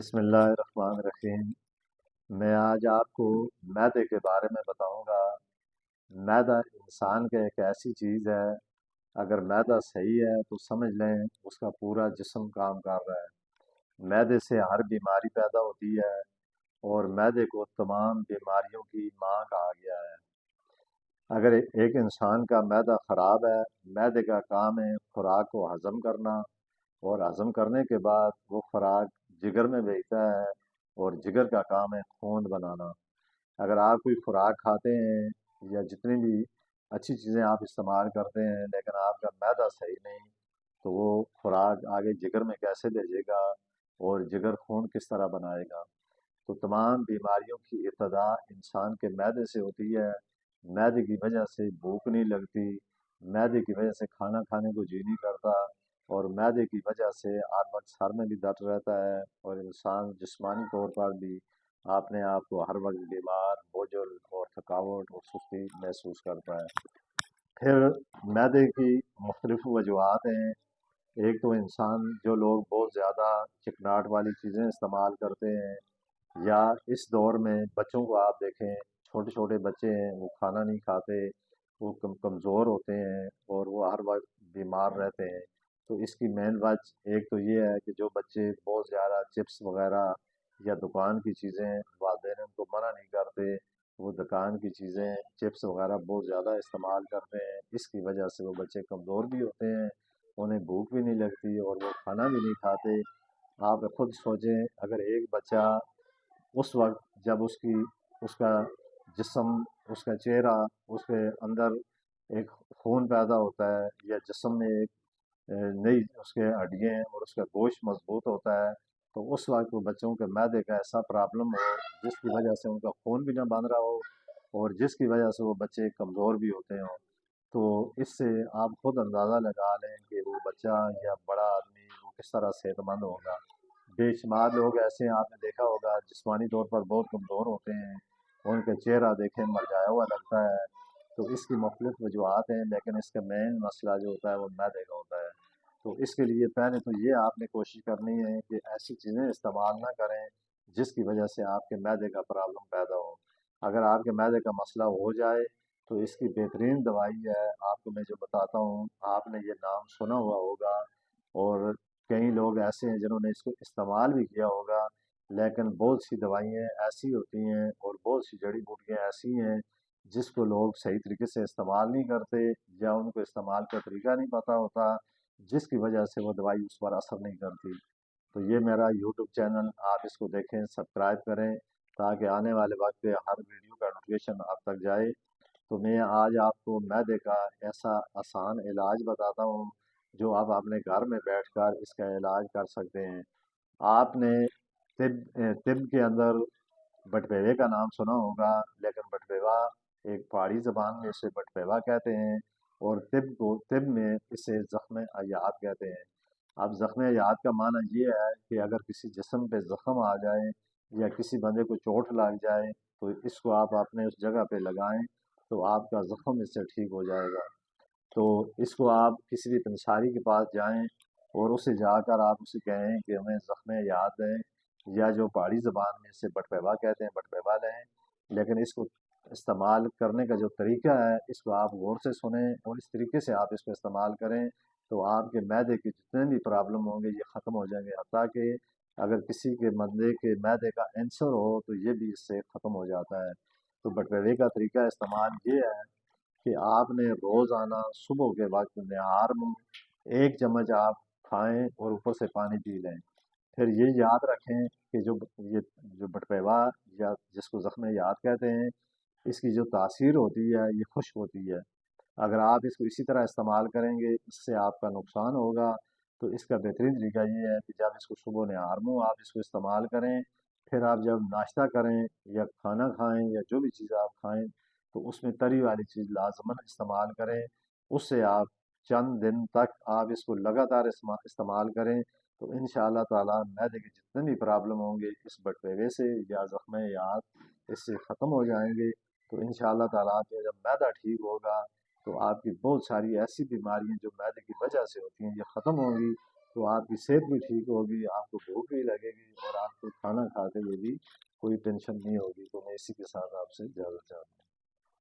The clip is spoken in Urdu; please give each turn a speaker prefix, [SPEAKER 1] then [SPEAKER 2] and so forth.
[SPEAKER 1] بسم اللہ الرحمن الرحیم۔ میں آج آپ کو معدے کے بارے میں بتاؤں گا۔ معدہ انسان کا ایک ایسی چیز ہے، اگر معدہ صحیح ہے تو سمجھ لیں اس کا پورا جسم کام کر رہا ہے۔ معدے سے ہر بیماری پیدا ہوتی ہے، اور معدے کو تمام بیماریوں کی ماں کہا گیا ہے۔ اگر ایک انسان کا معدہ خراب ہے، معدے کا کام ہے خوراک کو ہضم کرنا، اور ہضم کرنے کے بعد وہ خوراک جگر میں بھیجتا ہے، اور جگر کا کام ہے خون بنانا۔ اگر آپ کوئی خوراک کھاتے ہیں یا جتنی بھی اچھی چیزیں آپ استعمال کرتے ہیں، لیکن آپ کا معدہ صحیح نہیں، تو وہ خوراک آگے جگر میں کیسے بھیجے گا، اور جگر خون کس طرح بنائے گا؟ تو تمام بیماریوں کی ابتدا انسان کے معدے سے ہوتی ہے۔ معدے کی وجہ سے بھوک نہیں لگتی، معدے کی وجہ سے کھانا کھانے کو جی نہیں کرتا، اور معدے کی وجہ سے ہر وقت سر میں بھی درد رہتا ہے، اور انسان جسمانی طور پر بھی اپنے آپ کو ہر وقت بیمار، بوجھل اور تھکاوٹ اور سستی محسوس کرتا ہے۔ پھر معدے کی مختلف وجوہات ہیں۔ ایک تو انسان، جو لوگ بہت زیادہ چکناہٹ والی چیزیں استعمال کرتے ہیں، یا اس دور میں بچوں کو آپ دیکھیں، چھوٹے چھوٹے بچے ہیں، وہ کھانا نہیں کھاتے، وہ کمزور ہوتے ہیں، اور وہ ہر وقت بیمار رہتے ہیں۔ تو اس کی مین وجہ ایک تو یہ ہے کہ جو بچے بہت زیادہ چپس وغیرہ یا دکان کی چیزیں، والدین ان کو منع نہیں کرتے، وہ دکان کی چیزیں چپس وغیرہ بہت زیادہ استعمال کرتے ہیں، اس کی وجہ سے وہ بچے کمزور بھی ہوتے ہیں، انہیں بھوک بھی نہیں لگتی، اور وہ کھانا بھی نہیں کھاتے۔ آپ خود سوچیں، اگر ایک بچہ اس وقت جب اس کا جسم، اس کا چہرہ، اس کے اندر ایک خون پیدا ہوتا ہے، یا جسم میں ایک نئی اس کے ہڈیاں ہیں اور اس کا گوشت مضبوط ہوتا ہے، تو اس وقت وہ بچوں کے معدے کا ایسا پرابلم ہو جس کی وجہ سے ان کا خون بھی نہ بن رہا ہو، اور جس کی وجہ سے وہ بچے کمزور بھی ہوتے ہوں، تو اس سے آپ خود اندازہ لگا لیں کہ وہ بچہ یا بڑا آدمی وہ کس طرح صحت مند ہوگا۔ بے شمار لوگ ایسے ہیں، آپ نے دیکھا ہوگا، جسمانی طور پر بہت کمزور ہوتے ہیں، ان کا چہرہ دیکھیں مرجھایا ہوا لگتا ہے۔ تو اس کی مختلف وجوہات ہیں، لیکن اس کا مین مسئلہ جو ہوتا ہے وہ معدے کا ہوتا ہے۔ تو اس کے لیے پہلے تو یہ آپ نے کوشش کرنی ہے کہ ایسی چیزیں استعمال نہ کریں جس کی وجہ سے آپ کے معدے کا پرابلم پیدا ہو۔ اگر آپ کے معدے کا مسئلہ ہو جائے تو اس کی بہترین دوائی ہے، آپ کو میں جو بتاتا ہوں، آپ نے یہ نام سنا ہوا ہوگا، اور کئی لوگ ایسے ہیں جنہوں نے اس کو استعمال بھی کیا ہوگا، لیکن بہت سی دوائیں ایسی ہوتی ہیں اور بہت سی جڑی بوٹیاں ایسی ہیں جس کو لوگ صحیح طریقے سے استعمال نہیں کرتے، یا ان کو استعمال کا طریقہ نہیں پتہ ہوتا، جس کی وجہ سے وہ دوائی اس پر اثر نہیں کرتی۔ تو یہ میرا یوٹیوب چینل، آپ اس کو دیکھیں، سبسکرائب کریں، تاکہ آنے والے وقت پہ ہر ویڈیو کا نوٹیفیکیشن آپ تک جائے۔ تو میں آج آپ کو معدے کا ایسا آسان علاج بتاتا ہوں جو آپ اپنے گھر میں بیٹھ کر اس کا علاج کر سکتے ہیں۔ آپ نے طب کے اندر بٹویوے کا نام سنا ہوگا، لیکن بٹویوا ایک پہاڑی زبان میں اسے بٹویوا کہتے ہیں، اور طب میں اسے زخم حیات کہتے ہیں۔ اب زخم حیات کا معنی یہ ہے کہ اگر کسی جسم پہ زخم آ جائے یا کسی بندے کو چوٹ لگ جائے، تو اس کو آپ اپنے اس جگہ پہ لگائیں تو آپ کا زخم اس سے ٹھیک ہو جائے گا۔ تو اس کو آپ کسی بھی پنساری کے پاس جائیں، اور اسے جا کر آپ اسے کہیں کہ ہمیں زخم یاد دیں، یا جو پہاڑی زبان میں اسے بٹویوا کہتے ہیں بٹویوا لیں۔ لیکن اس کو استعمال کرنے کا جو طریقہ ہے، اس کو آپ غور سے سنیں، اور اس طریقے سے آپ اس کو استعمال کریں، تو آپ کے معدے کے جتنے بھی پرابلم ہوں گے یہ ختم ہو جائیں گے، حتیٰ کہ اگر کسی کے بندے کے معدے کا اینسر ہو تو یہ بھی اس سے ختم ہو جاتا ہے۔ تو بٹویوے کا طریقہ استعمال یہ ہے کہ آپ نے روزانہ صبح کے وقت نہار میں 1 چمچ آپ کھائیں اور اوپر سے پانی پی لیں۔ پھر یہ یاد رکھیں کہ یہ جو بٹویوا یا جس کو زخم یاد کہتے ہیں، اس کی جو تاثیر ہوتی ہے یہ خشک ہوتی ہے۔ اگر آپ اس کو اسی طرح استعمال کریں گے، اس سے آپ کا نقصان ہوگا۔ تو اس کا بہترین طریقہ یہ ہے کہ جب اس کو صبح نہار میں آپ اس کو استعمال کریں، پھر آپ جب ناشتہ کریں یا کھانا کھائیں یا جو بھی چیز آپ کھائیں، تو اس میں تری والی چیز لازماً استعمال کریں۔ اس سے آپ چند دن تک آپ اس کو لگاتار استعمال کریں، تو انشاءاللہ تعالی معدے کے جتنے بھی پرابلم ہوں گے اس بٹویوے سے یا زخم یاد، اس سے ختم ہو جائیں گے۔ تو انشاءاللہ تعالی آپ کا جب معدہ ٹھیک ہوگا تو آپ کی بہت ساری ایسی بیماریاں جو معدے کی وجہ سے ہوتی ہیں یہ ختم ہوں گی، تو آپ کی صحت بھی ٹھیک ہوگی، آپ کو بھوک بھی لگے گی، اور آپ کو کھانا کھاتے ہوئے بھی کوئی ٹینشن نہیں ہوگی۔ تو میں اسی کے ساتھ آپ سے اجازت چاہتا ہوں۔